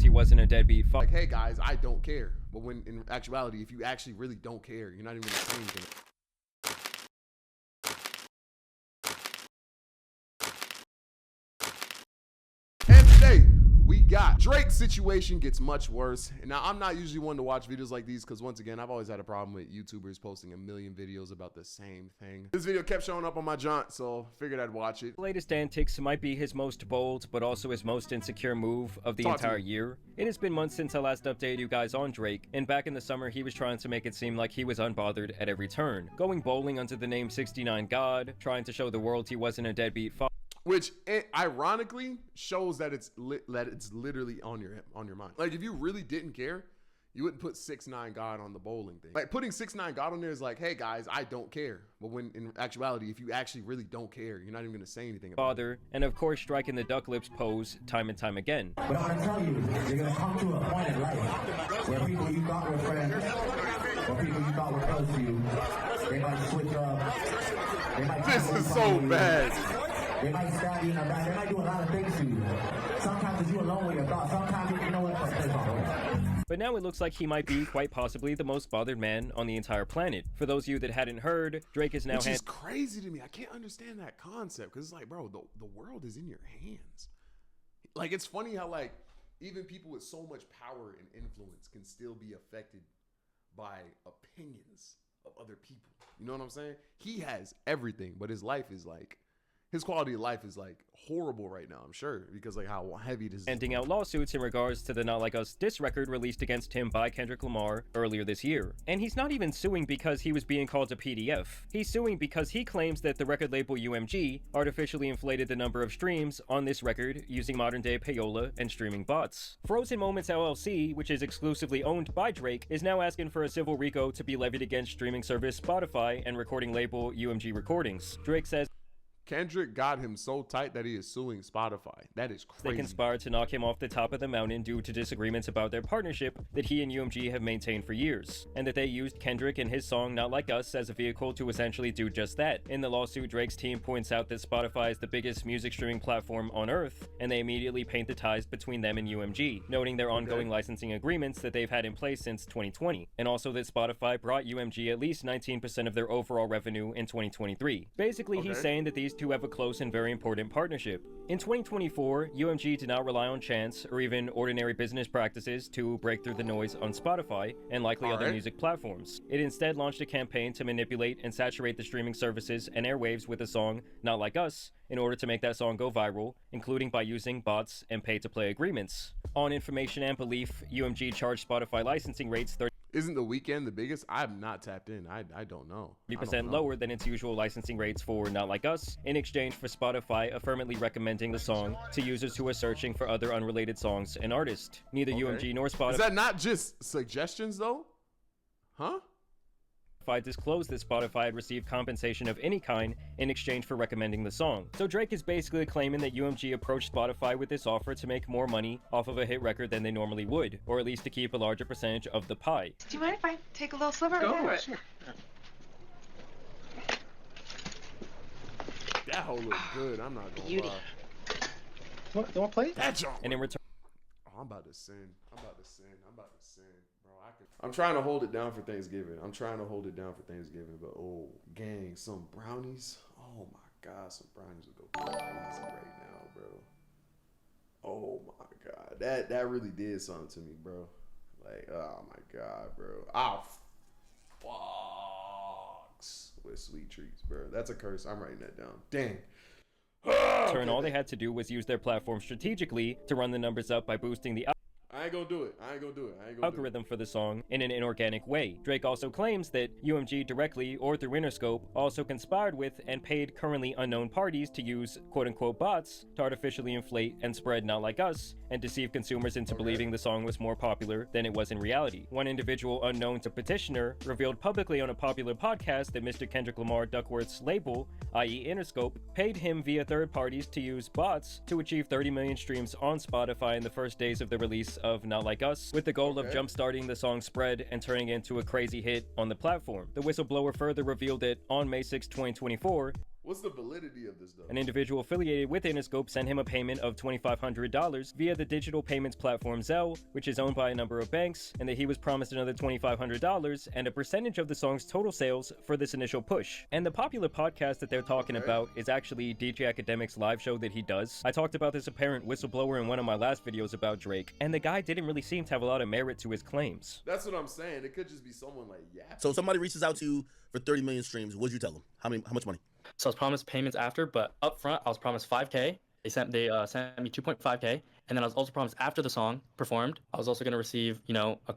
he wasn't a deadbeat father. Like, hey guys, I don't care. But when in actuality, if you actually really don't care, you're not even gonna say anything. And today, we got Drake's situation gets much worse. And now, I'm not usually one to watch videos like these because, once again, I've always had a problem with YouTubers posting a million videos about the same thing. This video kept showing up on my jaunt, so figured I'd watch it. The latest antics might be his most bold, but also his most insecure move of the entire year. It has been months since I last updated you guys on Drake, and back in the summer, he was trying to make it seem like he was unbothered at every turn. Going bowling under the name 69 God, trying to show the world he wasn't a deadbeat father. Which ironically shows that it's literally on your mind. Like, if you really didn't care, you wouldn't put 6ix9ine God on the bowling thing. Like, putting 6ix9ine God on there is like, hey guys, I don't care. But when in actuality, if you actually really don't care, you're not even gonna say anything about it. And of course, striking the duck lips pose time and time again. But I'm gonna tell you, you're gonna come to a point in life where people you thought were friends, or people you thought were close to you, they might switch up. They might this is so bad. They might stab you in the back. They might do a lot of things to you. Sometimes it's you alone with your thoughts. Sometimes you know what. But now it looks like he might be, quite possibly, the most bothered man on the entire planet. For those of you that hadn't heard, Drake is now... Which is crazy to me. I can't understand that concept. Because it's like, bro, the world is in your hands. Like, it's funny how, like, even people with so much power and influence can still be affected by opinions of other people. You know what I'm saying? He has everything, but his life is like... His quality of life is like horrible right now, I'm sure, because like how heavy it is. Handing out lawsuits in regards to the Not Like Us diss record released against him by Kendrick Lamar earlier this year. And he's not even suing because he was being called a PDF. He's suing because he claims that the record label UMG artificially inflated the number of streams on this record using modern day payola and streaming bots. Frozen Moments LLC, which is exclusively owned by Drake, is now asking for a civil RICO to be levied against streaming service Spotify and recording label UMG Recordings. Drake says Kendrick got him so tight that he is suing Spotify. That is crazy. They conspired to knock him off the top of the mountain due to disagreements about their partnership that he and UMG have maintained for years, and that they used Kendrick and his song Not Like Us as a vehicle to essentially do just that. In the lawsuit, Drake's team points out that Spotify is the biggest music streaming platform on earth, and they immediately paint the ties between them and UMG, noting their ongoing licensing agreements that they've had in place since 2020, and also that Spotify brought UMG at least 19% of their overall revenue in 2023. Basically, he's saying that these two have a close and very important partnership. In 2024, UMG did not rely on chance or even ordinary business practices to break through the noise on Spotify and likely other music platforms. It instead launched a campaign to manipulate and saturate the streaming services and airwaves with the song Not Like Us in order to make that song go viral, including by using bots and pay-to-play agreements. On information and belief, UMG charged Spotify licensing rates Isn't The Weeknd the biggest? I'm not tapped in. I don't know. 30% lower than its usual licensing rates for Not Like Us, in exchange for Spotify affirmatively recommending the song to users who are searching for other unrelated songs and artists. Neither UMG nor Spotify... Is that not just suggestions, though? Huh? Disclosed that Spotify had received compensation of any kind in exchange for recommending the song. So Drake is basically claiming that UMG approached Spotify with this offer to make more money off of a hit record than they normally would, or at least to keep a larger percentage of the pie. Do you mind if I take a little sliver? Go for it. Sure. That whole look good. I'm not gonna lie. You want to play? That joint. And in return... I'm about to sin. I'm about to sin. Bro, I'm trying to hold it down for Thanksgiving. But oh, gang, some brownies. Oh my God, some brownies would go crazy right now, bro. Oh my God, that really did something to me, bro. Like, oh my God, bro. Ah, fucks with sweet treats, bro. That's a curse. I'm writing that down. Dang. All they had to do was use their platform strategically to run the numbers up by boosting the I ain't gonna do it. algorithm for the song in an inorganic way. Drake also claims that UMG directly or through Interscope also conspired with and paid currently unknown parties to use quote-unquote bots to artificially inflate and spread Not Like Us and deceive consumers into believing the song was more popular than it was in reality. One individual unknown to Petitioner revealed publicly on a popular podcast that Mr. Kendrick Lamar Duckworth's label, i.e. Interscope, paid him via third parties to use bots to achieve 30 million streams on Spotify in the first days of the release of Not Like Us, with the goal of jumpstarting the song's spread and turning it into a crazy hit on the platform. The whistleblower further revealed that on May 6, 2024, What's the validity of this, though? An individual affiliated with Interscope sent him a payment of $2,500 via the digital payments platform Zelle, which is owned by a number of banks, and that he was promised another $2,500 and a percentage of the song's total sales for this initial push. And the popular podcast that they're talking about is actually DJ Academic's live show that he does. I talked about this apparent whistleblower in one of my last videos about Drake, and the guy didn't really seem to have a lot of merit to his claims. That's what I'm saying. It could just be someone like, yeah. So somebody reaches out to you for 30 million streams. What'd you tell them? How much money? So I was promised payments after, but up front I was promised 5K. They sent me 2.5K, and then I was also promised after the song performed, I was also going to receive,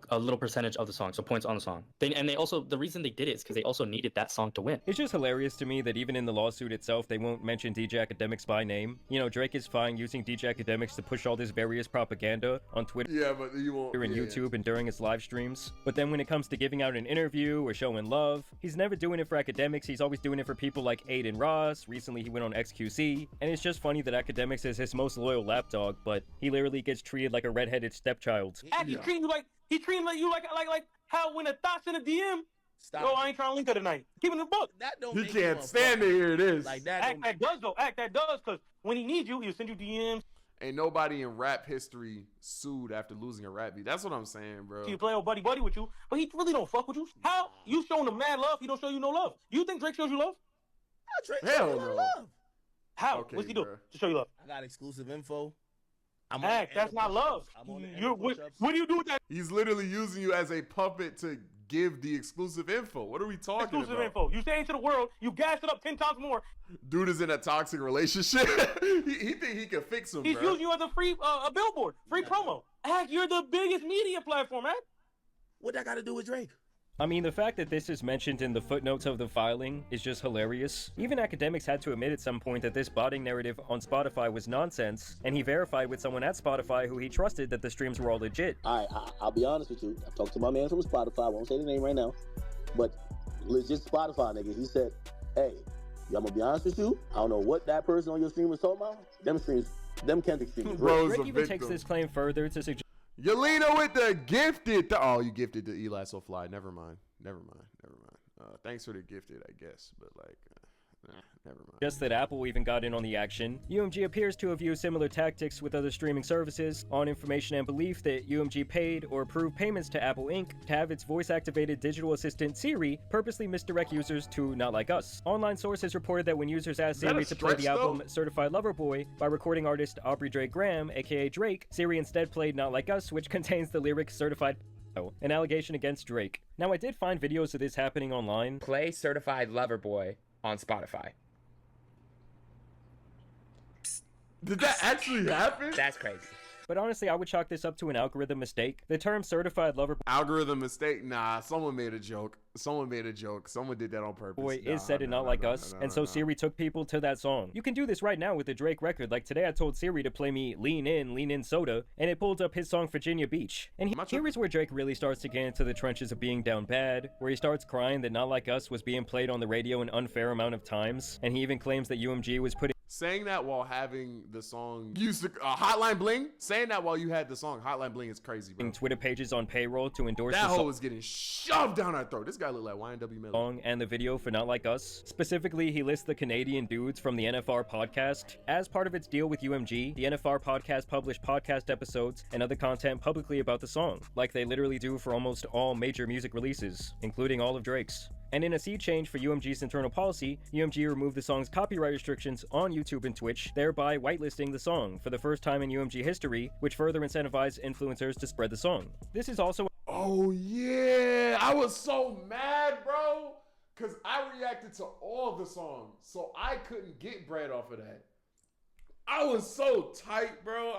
a little percentage of the song, so points on the song. The reason they did it is because they also needed that song to win. It's just hilarious to me that even in the lawsuit itself, they won't mention DJ Academics by name. Drake is fine using DJ Academics to push all this various propaganda on Twitter. Yeah, but you won't. And YouTube and during his live streams. But then when it comes to giving out an interview or showing love, he's never doing it for Academics. He's always doing it for people like Aiden Ross. Recently, he went on XQC. And it's just funny that Academics is his most loyal lapdog, but he literally gets treated like a redheaded stepchild. He's treating you like how when a thought's in a DM. Stop. Yo, I ain't trying to link her tonight. Keeping the book. That don't. He make can't you stand to hear this. Like that. Act that does though. Act that does, because when he needs you, he'll send you DMs. Ain't nobody in rap history sued after losing a rap beat. That's what I'm saying, bro. He play old buddy with you, but he really don't fuck with you. How you showing him mad love? He don't show you no love. You think Drake shows you love? Drake Hell shows no. you love. How? Okay, What's he do bro. to show you love? I got exclusive info. I'm Act. That's not love. What do you do with that He's literally using you as a puppet to give the exclusive info. What are we talking exclusive about? info? You say it to the world. You gas it up 10 times more. Dude is in a toxic relationship. he think he can fix him, He's bro. using you as a free a billboard, free promo. Act, you're the biggest media platform, Act. What that got to do with Drake? I mean, the fact that this is mentioned in the footnotes of the filing is just hilarious. Even Academics had to admit at some point that this botting narrative on Spotify was nonsense, and he verified with someone at Spotify who he trusted that the streams were all legit. All right, I'll be honest with you. I talked to my man from Spotify. I won't say the name right now, but legit Spotify nigga. He said, "Hey, I'm gonna be honest with you. I don't know what that person on your stream was talking about. Them Kendrick streams." Bro's Drake a even takes victim. this claim further to suggest Yelena with the gifted. Oh, you gifted to Eli So Fly. Never mind. Thanks for the gifted, I guess. But never mind. just that Apple even got in on the action. UMG appears to have used similar tactics with other streaming services on information and belief that UMG paid or approved payments to Apple Inc. to have its voice-activated digital assistant Siri purposely misdirect users to Not Like Us. Online sources reported that when users asked Siri to play the album Certified Lover Boy by recording artist Aubrey Drake Graham, aka Drake, Siri instead played Not Like Us, which contains the lyric Certified, an allegation against Drake. Now, I did find videos of this happening online. Play Certified Lover Boy on Spotify. Did that actually happen? That's crazy. But honestly, I would chalk this up to an algorithm mistake. The term certified lover Algorithm mistake? Nah, someone made a joke. Someone did that on purpose. boy is said in Not Like Us, and so Siri took people to that song. You can do this right now with the Drake record. Like today I told Siri to play me Lean In Soda, and it pulled up his song Virginia Beach. And here is where Drake really starts to get into the trenches of being down bad, where he starts crying that Not Like Us was being played on the radio an unfair amount of times, and he even claims that UMG was putting saying that while having the song Hotline Bling, saying that while you had the song Hotline Bling is crazy, bro. Twitter pages on payroll to endorse that the hoe was getting shoved down our throat. This guy looked like YNW Miller. Song and the video for Not Like Us. Specifically, he lists the Canadian dudes from the NFR podcast. As part of its deal with UMG, the NFR podcast published podcast episodes and other content publicly about the song, like they literally do for almost all major music releases, including all of Drake's. And in a sea change for UMG's internal policy, UMG removed the song's copyright restrictions on YouTube and Twitch, thereby whitelisting the song for the first time in UMG history, which further incentivized influencers to spread the song. This is also— Oh yeah, I was so mad, bro, because I reacted to all the songs, so I couldn't get bread off of that. I was so tight, bro.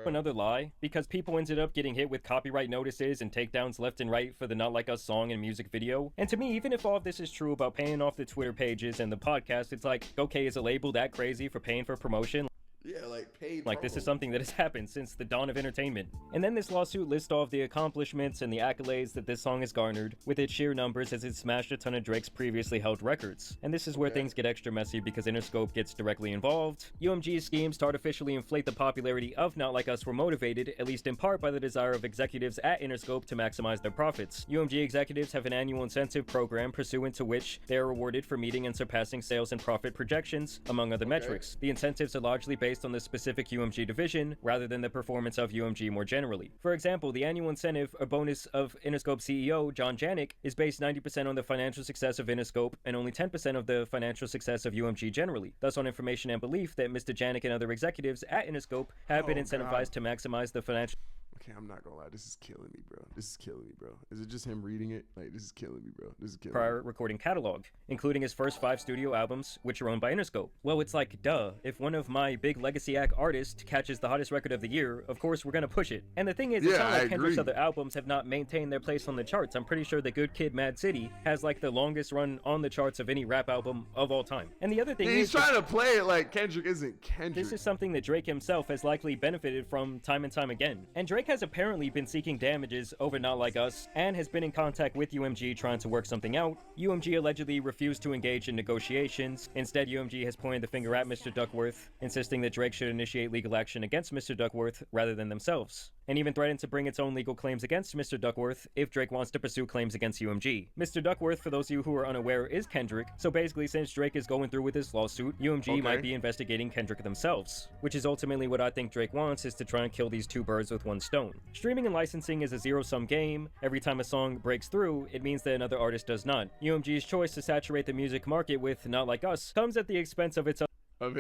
Another lie, because people ended up getting hit with copyright notices and takedowns left and right for the Not Like Us song and music video. And to me, even if all of this is true about paying off the Twitter pages and the podcast, it's like, okay, is a label that crazy for paying for promotion? Yeah, like paid. Like, this is promos. something that has happened since the dawn of entertainment. And then this lawsuit lists off the accomplishments and the accolades that this song has garnered, with its sheer numbers as it smashed a ton of Drake's previously held records. And this is where things get extra messy because Interscope gets directly involved. UMG's schemes to artificially inflate the popularity of Not Like Us were motivated, at least in part, by the desire of executives at Interscope to maximize their profits. UMG executives have an annual incentive program pursuant to which they are rewarded for meeting and surpassing sales and profit projections, among other metrics. The incentives are largely based on the specific UMG division, rather than the performance of UMG more generally. For example, the annual incentive or bonus of Interscope CEO John Janik is based 90% on the financial success of Interscope and only 10% of the financial success of UMG generally, thus on information and belief that Mr. Janik and other executives at Interscope have been incentivized to maximize the financial. Okay, I'm not gonna lie. This is killing me, bro. This is killing me, bro. Is it just him reading it? Like, this is killing me, bro. This is killing prior me. recording catalog, including his first 5 studio albums, which are owned by Interscope. Well, it's like, duh, if one of my big legacy act artists catches the hottest record of the year, of course we're gonna push it. And the thing is, it's not like Kendrick's other albums have not maintained their place on the charts. I'm pretty sure the Good Kid, Mad City has like the longest run on the charts of any rap album of all time. And the other thing He's trying to play it like Kendrick isn't Kendrick. This is something that Drake himself has likely benefited from time and time again. And Drake has apparently been seeking damages over Not Like Us and has been in contact with UMG trying to work something out. UMG allegedly refused to engage in negotiations. Instead, UMG has pointed the finger at Mr. Duckworth, insisting that Drake should initiate legal action against Mr. Duckworth rather than themselves, and even threatened to bring its own legal claims against Mr. Duckworth if Drake wants to pursue claims against UMG. Mr. Duckworth, for those of you who are unaware, is Kendrick, so basically since Drake is going through with this lawsuit, UMG might be investigating Kendrick themselves, which is ultimately what I think Drake wants, is to try and kill these two birds with one stone. Streaming and licensing is a zero-sum game. Every time a song breaks through, it means that another artist does not. UMG's choice to saturate the music market with Not Like Us comes at the expense of its other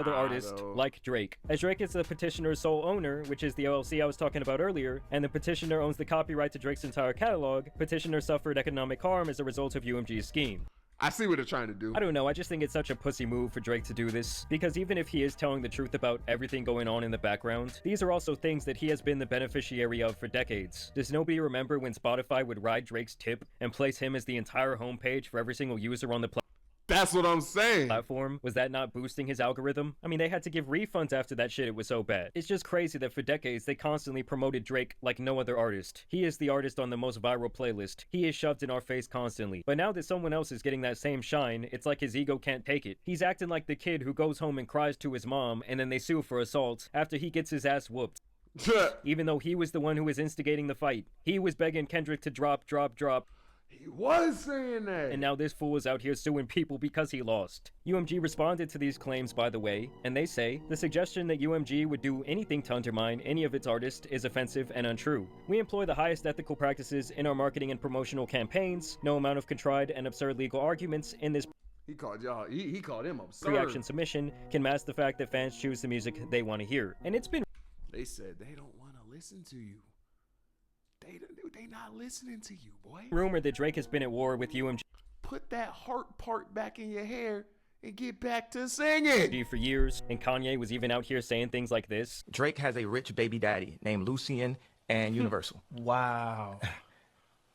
artist like Drake. As Drake is the petitioner's sole owner, which is the LLC I was talking about earlier, and the petitioner owns the copyright to Drake's entire catalog, petitioner suffered economic harm as a result of UMG's scheme. I see what they're trying to do. I don't know, I just think it's such a pussy move for Drake to do this, because even if he is telling the truth about everything going on in the background, these are also things that he has been the beneficiary of for decades. Does nobody remember when Spotify would ride Drake's tip and place him as the entire homepage for every single user on the That's what I'm saying. Platform? Was that not boosting his algorithm? I mean, they had to give refunds after that shit, it was so bad. It's just crazy that for decades, they constantly promoted Drake like no other artist. He is the artist on the most viral playlist. He is shoved in our face constantly. But now that someone else is getting that same shine, it's like his ego can't take it. He's acting like the kid who goes home and cries to his mom, and then they sue for assault after he gets his ass whooped. Even though he was the one who was instigating the fight. He was begging Kendrick to drop. He was saying that. And now this fool is out here suing people because he lost. UMG responded to these claims, by the way, and they say, the suggestion that UMG would do anything to undermine any of its artists is offensive and untrue. We employ the highest ethical practices in our marketing and promotional campaigns. No amount of contrived and absurd legal arguments in this He called y'all. He called him absurd. Pre-action submission can mask the fact that fans choose the music they want to hear. And it's been They said they don't want to listen to you. They not listening to you, boy. rumored that Drake has been at war with UMG Put that heart part back in your hair and get back to singing. for years, and Kanye was even out here saying things like this. Drake has a rich baby daddy named Lucian and Universal. Wow.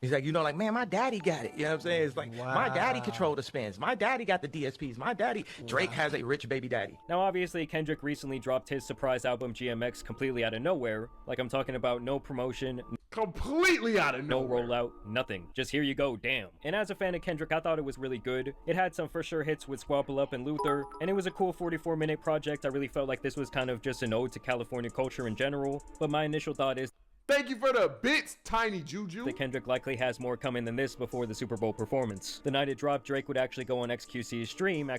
He's like, like, man, my daddy got it. You know what I'm saying? It's like, my daddy controlled the spins. My daddy got the DSPs. My daddy, Drake has a rich baby daddy. Now, obviously, Kendrick recently dropped his surprise album GMX completely out of nowhere. Like, I'm talking about no promotion, completely out of no nowhere. rollout, nothing. Just here you go, damn. And as a fan of Kendrick, I thought it was really good. It had some for sure hits with Squabble Up and Luther, and it was a cool 44-minute project. I really felt like this was kind of just an ode to California culture in general. But my initial thought is, thank you for the bits, Tiny Juju. that Kendrick likely has more coming than this before the Super Bowl performance. The night it dropped, Drake would actually go on XQC's stream.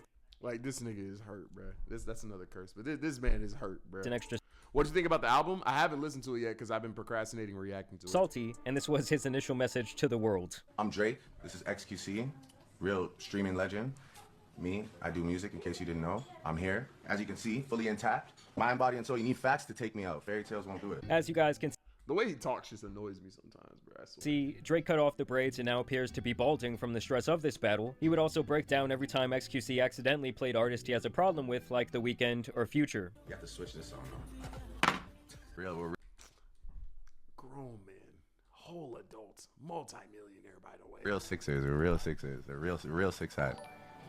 Like, this nigga is hurt, bruh. That's another curse, but this man is hurt, bruh. An extra What do you think about the album? I haven't listened to it yet because I've been procrastinating reacting to it. salty, and this was his initial message to the world. I'm Drake. This is XQC, real streaming legend. Me, I do music, in case you didn't know. I'm here, as you can see, fully intact. Mind, body, and soul. You need facts to take me out. Fairy tales won't do it. As you guys can the way he talks just annoys me sometimes, bro. see, Drake cut off the braids and now appears to be balding from the stress of this battle. He would also break down every time XQC accidentally played artists he has a problem with, like The Weeknd or Future. You have to switch this song on. Real. Grown man, whole adults, multi-millionaire, by the way. Real sixers, a real sixers, a real six hat.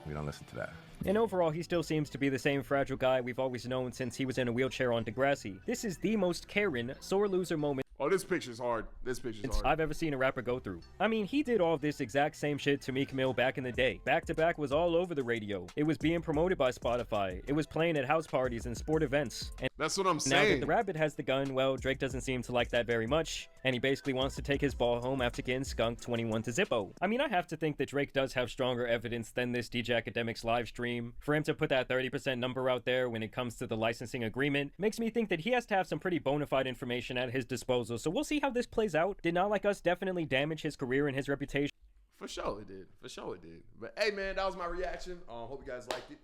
We don't listen to that. And overall, he still seems to be the same fragile guy we've always known since he was in a wheelchair on Degrassi. This is the most Karen, sore loser moment Oh, this picture's hard. This picture's hard. I've ever seen a rapper go through. I mean, he did all of this exact same shit to Meek Mill back in the day. Back to Back was all over the radio. It was being promoted by Spotify. It was playing at house parties and sport events. And that's what I'm now saying. that the rabbit has the gun, well, Drake doesn't seem to like that very much, and he basically wants to take his ball home after getting skunked 21 to Zippo. I mean, I have to think that Drake does have stronger evidence than this DJ Academics live stream. For him to put that 30% number out there when it comes to the licensing agreement makes me think that he has to have some pretty bona fide information at his disposal. So we'll see how this plays out. Did Not Like Us definitely damage his career and his reputation? For sure it did. For sure it did. But hey, man, that was my reaction. Hope you guys liked it.